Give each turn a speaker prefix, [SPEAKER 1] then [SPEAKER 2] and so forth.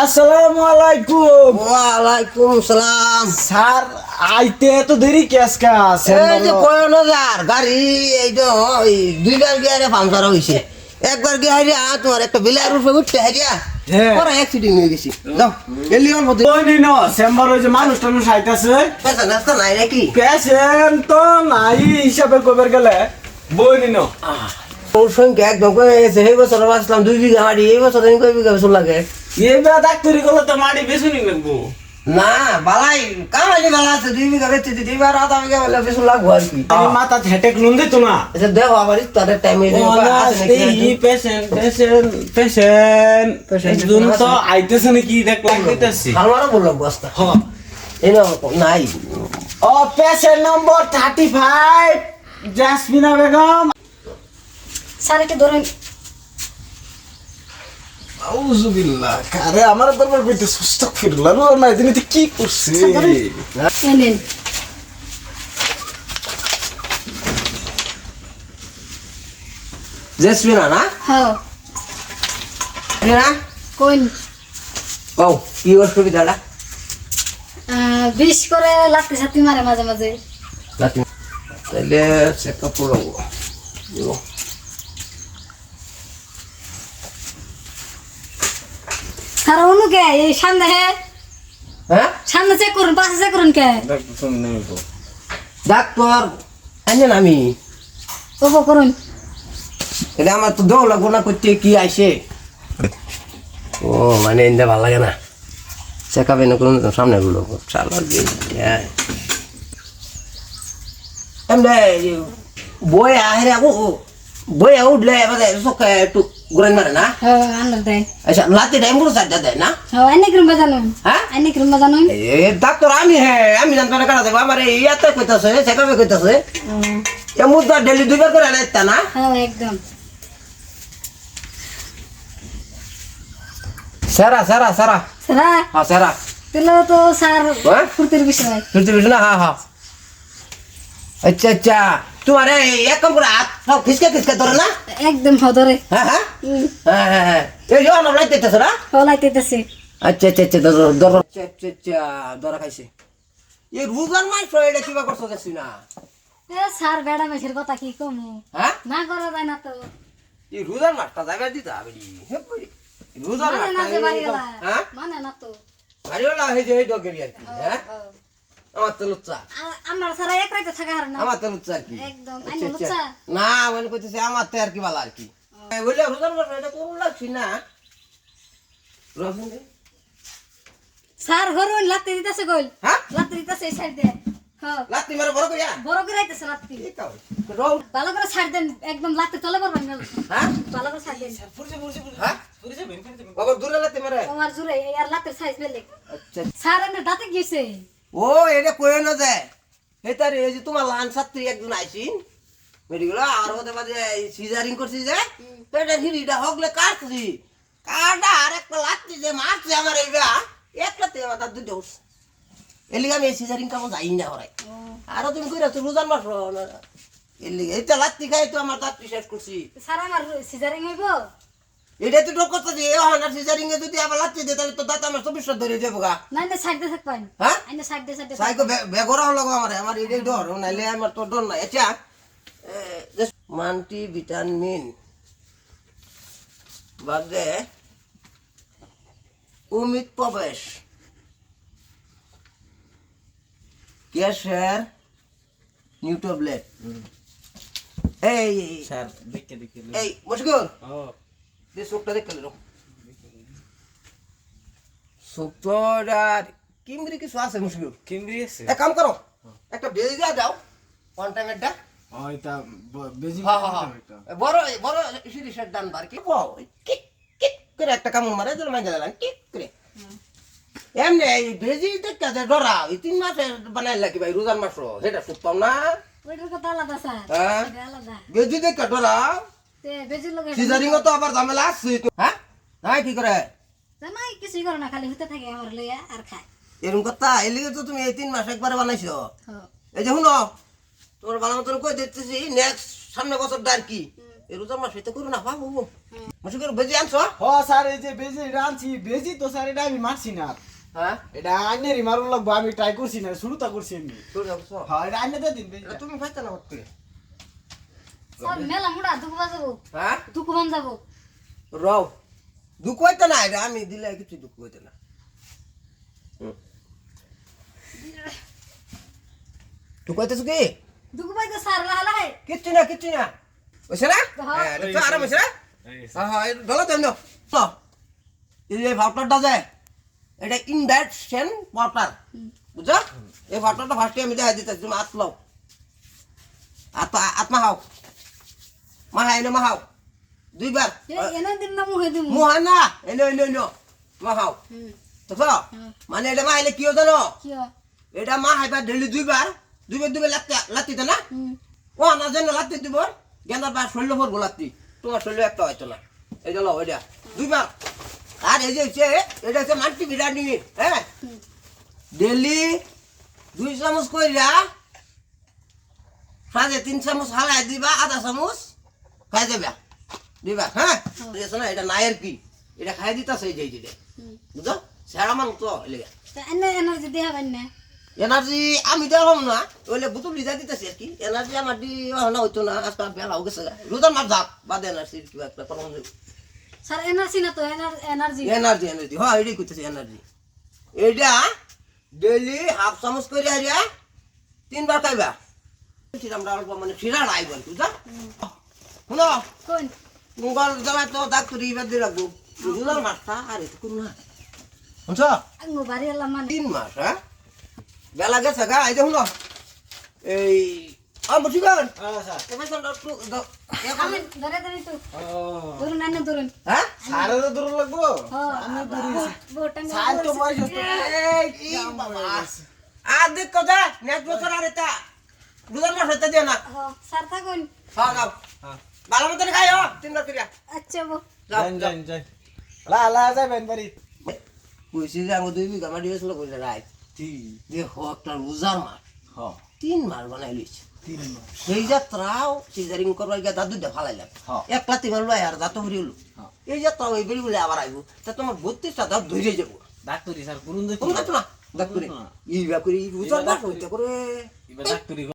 [SPEAKER 1] আসসালামু আলাইকুম।
[SPEAKER 2] ওয়ালাইকুম সালাম।
[SPEAKER 1] স্যার আইতে এত দেরি কেসকা আছে?
[SPEAKER 2] এই যে কোন যার গাড়ি এই তো ওই দুইবার গিয়ে পাংচার হইছে। একবার গিয়ে হারিয়া তোমার একটা বিলার উপরে উঠতে হারিয়া
[SPEAKER 1] হ্যাঁ।
[SPEAKER 2] পরে অ্যাক্সিডেন্ট হয়ে গেছি। যাও এলিয়ন মধ্যে
[SPEAKER 1] ওই নিন চেম্বার ওই যে মানুষ টানুষ আইতাছে।
[SPEAKER 2] পেছন রাস্তা নাই নাকি?
[SPEAKER 1] পেশেন্ট তো নাই হিসাবে কইবার গেলে বই নিন।
[SPEAKER 2] ওর সংখ্যা একদম কমে গেছে। এই বছর বাঁচলাম 2 বিঘা মাটি, এই বছর আমি কয় বিঘা বছর লাগে
[SPEAKER 1] এবার ডাক্তারি করলে তো মাটি বেশি নি লাগবো
[SPEAKER 2] না। বালাই কামাই বালা আছে 2 বিঘা বেচতে দিতে এবার আধা বিঘা বলে বেশি লাগবো আর কি।
[SPEAKER 1] আমি মাথা হেটেক লুন দিত না।
[SPEAKER 2] আচ্ছা দেখো আবার তাদের টাইমে
[SPEAKER 1] পেশেন্ট পেশেন্ট পেশেন্ট একজন তো আইতেছে নাকি দেখলাম কইতাছি।
[SPEAKER 2] আমারও বললাম বস্তা
[SPEAKER 1] হ্যাঁ
[SPEAKER 2] এই নাই।
[SPEAKER 1] ও পেশেন্ট নম্বর 35 জাসমিনা বেগম।
[SPEAKER 3] স্যার একটু ধরেন।
[SPEAKER 1] আউযুবিল্লাহ, আরে আমার দরবার কইতে আস্তাগফিরুল্লাহ, না জানি তো কি করছে।
[SPEAKER 3] এই নেন।
[SPEAKER 2] জেসমিনা না
[SPEAKER 3] হ্যাঁ
[SPEAKER 2] না
[SPEAKER 3] কোন
[SPEAKER 2] ও কি অসুবিধা দাদা?
[SPEAKER 3] বিশ করে লাগতে সাথে মারে মাঝে মাঝে।
[SPEAKER 2] তাহলে চেকআপ করবো।
[SPEAKER 3] স্যার অনুকে এই সামনে
[SPEAKER 2] হ্যাঁ
[SPEAKER 3] সামনে চেক করুন, পাশে চেক করুন কে
[SPEAKER 2] ডাক্তার আইনেন আমি
[SPEAKER 3] ওপো করুন।
[SPEAKER 2] এটা আমার তো দৌড় লাগবো না করতে কি আইসে। ও মানে এনতে ভালো লাগে না চেকআপ এনে করুন সামনে গুলো চালার এমনি বই আহে বই উঠলে এবার চোখে একটু ঘুরান মারে না।
[SPEAKER 3] হ্যাঁ আন্দার দেয়।
[SPEAKER 2] আচ্ছা লাতি টাইম গুলো চারটা দেয় না।
[SPEAKER 3] হ্যাঁ আইনে কিরম বাজানুন,
[SPEAKER 2] হ্যাঁ
[SPEAKER 3] আইনে কিরম বাজানুন।
[SPEAKER 2] এ ডাক্তার আমি আমি জানতো না কাটা দেবো আমার ইয়াতে কইতাছে চেকআপে কইতাছে এ মুদ্রা ডেলি 2 বার করে আনাইতা না।
[SPEAKER 3] হ্যাঁ একদম
[SPEAKER 2] সারা সারা সারা
[SPEAKER 3] স্যার
[SPEAKER 2] হ্যাঁ সারা
[SPEAKER 3] তাহলে তো স্যার
[SPEAKER 2] হ্যাঁ?
[SPEAKER 3] ফুর্তির বিষয়।
[SPEAKER 2] বুঝতে পেরেছো না? হ্যাঁ হ্যাঁ আচ্ছা আচ্ছা তোমার এক কাম করে হাত সব খিসকে খিসকে ধরে না।
[SPEAKER 3] একদম হদরে
[SPEAKER 2] হ্যাঁ হ্যাঁ হ্যাঁ হ্যাঁ হ্যাঁ এই যে অনলাইন লাইতেছে না।
[SPEAKER 3] হলাইতেছে।
[SPEAKER 2] আচ্ছা আচ্ছা আচ্ছা ধরো ধরো আচ্ছা আচ্ছা আচ্ছা ধরা খাইছে এই রুজান মাস এটা কিবা করছো দেখছি না।
[SPEAKER 3] এ স্যার বেড়া মেশের কথা কি কমু,
[SPEAKER 2] হ্যাঁ
[SPEAKER 3] না করা যায় না তো।
[SPEAKER 2] এই রুজান মাসটা যাবে দিতে হবে রুজান
[SPEAKER 3] মানে না যে বাড়িওয়ালা,
[SPEAKER 2] হ্যাঁ
[SPEAKER 3] মানে না তো।
[SPEAKER 2] বাড়িওয়ালা হয়ে যে এই ডগেরি আর কি। হ্যাঁ আমার তো লুচ্চা
[SPEAKER 3] আমার সারা এক রাইতে থাকা হার না।
[SPEAKER 2] আমার তো লুচ্চা আর কি।
[SPEAKER 3] একদম
[SPEAKER 2] আচ্ছা,
[SPEAKER 3] আইনে
[SPEAKER 2] আচ্ছা।
[SPEAKER 3] লুচ্চা।
[SPEAKER 2] না মানে কইতেছে আমার তো আর কি ভালো আর কি বললে রোজার মাস এটা করুন লাগছি না। রসুন দে।
[SPEAKER 3] স্যার ঘরুন লাত্তি দিতেছে কইল,
[SPEAKER 2] হ্যাঁ
[SPEAKER 3] লাত্তি দিতেছে এই সাইড দিয়ে। হ্যাঁ
[SPEAKER 2] লাত্তি মারে বড় কইয়া
[SPEAKER 3] বড় করে আইতেছে লাত্তি।
[SPEAKER 2] এই কাও রও
[SPEAKER 3] ভালো করে ছাড় দেন, একদম লাত্তি তলে পারবেন না।
[SPEAKER 2] হ্যাঁ
[SPEAKER 3] ভালো করে ছাড় দেন।
[SPEAKER 2] হ্যাঁ বাবা দূরে লাত্তি মারে।
[SPEAKER 3] আমার জুরে এই আর লাত্তির সাইজ বেলে।
[SPEAKER 2] আচ্ছা
[SPEAKER 3] স্যার এনে দাঁতে গিয়েছে।
[SPEAKER 2] ও এটা কই না যায় হেতারে এই যে তোমার লান ছাত্রী একজন আইছিন মেডিকেল আর ওতে বাদে সিজারিং করছি যে পেটের হিড়িটা হগলে কাটছি কাটা আর একটা লাত্তি যে মারছে আমার এইবা এক লাত্তি আমার দাঁত দুটো উঠছে এলিগা আমি সিজারিং কামো যাই না হরাই আর তুমি কইরা তো রোজান মাস এলিগা এইটা লাত্তি খাই তো আমার দাঁত শেষ করছি।
[SPEAKER 3] স্যার আমার সিজারিং হইব।
[SPEAKER 2] এটা তো ডক করতে যে হনার সিজারিং এ যদি আবার লাত্তি দে তাহলে তো দাঁত আমার 24 ঘন্টা ধরে যাবো গা।
[SPEAKER 3] না না সাইড দিয়ে থাকবেন।
[SPEAKER 2] হ্যাঁ
[SPEAKER 3] আইনে সাইড দিয়ে
[SPEAKER 2] সাইকো বেগরা হলো আমার এই ডর নাইলে আমার তো ডর নাই। আচ্ছা মাল্টি ভিটামিন বাদে অমিত প্রবেশ ক্যাশের নিউট্রোব্লেড এই
[SPEAKER 1] স্যার দেখে দেখে
[SPEAKER 2] এই মুশকিল
[SPEAKER 1] ও
[SPEAKER 2] দে সুকটা দেখে লো সুকটার কিমরি কিছু আছে মুশকিল
[SPEAKER 1] কিমরি আছে।
[SPEAKER 2] এক কাম করো একটা বেজি দিয়ে দাও ওয়ান টাইম এটা
[SPEAKER 1] ও এটা বেজি
[SPEAKER 2] হ্যাঁ হ্যাঁ বড় বড় সিরিজের ডান বার কি কিক কিক করে একটা কামড় মারে তোর মাইজা দিলাম কিক করে এমনি এই বেজি দেখতে যে ডরা ওই 3 মাসে বানাই লাগি ভাই রোজার মাস সেটা সুপাম না।
[SPEAKER 3] ওইটার কথা আলাদা স্যার।
[SPEAKER 2] হ্যাঁ
[SPEAKER 3] এটা আলাদা।
[SPEAKER 2] বেজি দেখতে ডরা
[SPEAKER 3] তে বেজির লগে
[SPEAKER 2] সিজারিং তো আবার ঝামেলা আছে। হ্যাঁ নাই কি করে
[SPEAKER 3] জামাই কিছুই করে না, খালি হতে থাকে আমার লইয়া আর খায়।
[SPEAKER 2] এরকম কথা এলিগে তো তুমি এই 3 মাস একবারে বানাইছো।
[SPEAKER 3] হ্যাঁ
[SPEAKER 2] এই যে শুনো তোমার ভালো মতন কই দিতেছি নেক্সট সামনে বছর আর কি এই রোজার মাস হইতে করো না বাবু মাসে করে বেজে আনছো
[SPEAKER 1] হ স্যার এই যে বেজি এটা আনছি বেজি তো স্যার এটা আমি মারছি না
[SPEAKER 2] হ্যাঁ
[SPEAKER 1] এটা আইনেরই মারুন লাগবো আমি ট্রাই করছি না শুরুটা করছি আমি
[SPEAKER 2] তোর যাবো
[SPEAKER 1] হ্যাঁ এটা আইনে দিয়ে দিন বেজি
[SPEAKER 2] তুমি পাইতে না হচ্ছে
[SPEAKER 3] স্যার মেলা মুড়া দুকুবা যাবো
[SPEAKER 2] হ্যাঁ
[SPEAKER 3] দুকুবান যাবো
[SPEAKER 2] রও দুঃখ হইতে না এটা আমি দিলে কিছু দুঃখ হইতে না দুঃখ হইতেছ কি
[SPEAKER 3] দুকুবাই তো স্যার লাহে লাহে
[SPEAKER 2] কিচ্ছু না বুঝছে না
[SPEAKER 3] হ্যাঁ।
[SPEAKER 2] তো আরাম হয়েছে না হ্যাঁ গলত এমন এই যে ভাউটারটা যায় এটা ইনডাইরেক্ট সেন ওয়াটার বুঝছো এই ভাউটারটা ফার্স্টে আমি দেখা দিতে তুমি আত লও আত্মা হাও মাহাও দুইবার
[SPEAKER 3] এনে দিন না মুহে দিমু
[SPEAKER 2] মুহা না এনো মাহাও তো মানে এটা মাহাইলে কি জানো
[SPEAKER 3] কি
[SPEAKER 2] এটা মাহাইবার ডেলি দুইবার লাত্তিতে না ও না যেন লাত্তি দিব গেন্দার বার শরীর ভরবো লাত্তি তোমার শরীর একটা হয়তো না এই গেল ওইটা দুইবার আর এই যে এটা হচ্ছে মাল্টি ভিটামিন হ্যাঁ ডেলি 2 চামচ কইরা সাড়ে 3 চামচ হালাই দিবা আধা চামচ খাই যাবে দিবা হ্যাঁ না এটা নায়ের কি এটা খাই দিতেছে এই যে বুঝছো সেরা মানুষ তো এলাকা
[SPEAKER 3] এনে এনার্জি দেয়া পাই না
[SPEAKER 2] এনার্জি আমি দেওয়াম না ওইলে বুতুল লিজা দিতেছি আর কি এনার্জি আমার দি না হইতো না আজকাল বেলা হয়ে গেছে রোজার মার যাক বাদে এনার্জি কিবা একটা করম
[SPEAKER 3] স্যার এনার্জি না তো এনার্জি
[SPEAKER 2] এনার্জি হ্যাঁ এটাই করতেছি এনার্জি এটা ডেইলি হাফ চামচ করে আরিয়া 3 বার খাইবা আমরা অল্প মানে শিরা নাই বল বুঝা শুনো
[SPEAKER 3] কোন
[SPEAKER 2] মুগল জ্বালা তো ডাক্তার ইবার দিয়ে রাখবো রোজার মাসটা আর এটা করুন না শুনছো
[SPEAKER 3] আঙ্গো বাড়ি এলাম মানে
[SPEAKER 2] 3 মাস হ্যাঁ বেলা গেছে গা এই দেখুন এই বুঝিবেন
[SPEAKER 1] হ্যাঁ স্যার
[SPEAKER 3] আমি ধরে ধরে তো
[SPEAKER 1] ও
[SPEAKER 3] ধরুন এনে ধরুন
[SPEAKER 2] হ্যাঁ
[SPEAKER 1] স্যারে তো দূর লাগবো আমি দূর
[SPEAKER 3] বোটাঙ্গ
[SPEAKER 1] স্যার তো বয়স
[SPEAKER 2] আর দেখ কথা নেক্সট বছর আর এটা দুজন মাস হতে দিও না
[SPEAKER 3] স্যার থাকুন
[SPEAKER 2] খাও খাও ভালো মতন খাইও 3 বার করিয়া
[SPEAKER 3] আচ্ছা বো
[SPEAKER 1] যাই লা যাবেন বাড়ি
[SPEAKER 2] কইছি যে আমি 2 বিঘা মাটি হয়েছিল কইলে রাই দেখো একটা রোজার মাস
[SPEAKER 1] হ্যাঁ
[SPEAKER 2] 3 মাস বানাই লইছে
[SPEAKER 1] 3 মাস
[SPEAKER 2] সেই যাত্রাও সিজারিং করবার গিয়ে দাদু দে ফালাইলাম এক লাতি মারলো আর দাঁত ভরি হলো এই যাত্রা ওই বেরি বলে আবার আইবো তা তোমার 32টা দাঁত ধরে যাবো
[SPEAKER 1] ডাক্তারি স্যার করুন
[SPEAKER 2] কোন দাঁত না ডাক্তারি এই ব্যাপারে রোজার মাস হইতে করে
[SPEAKER 1] এবার ডাক্তারি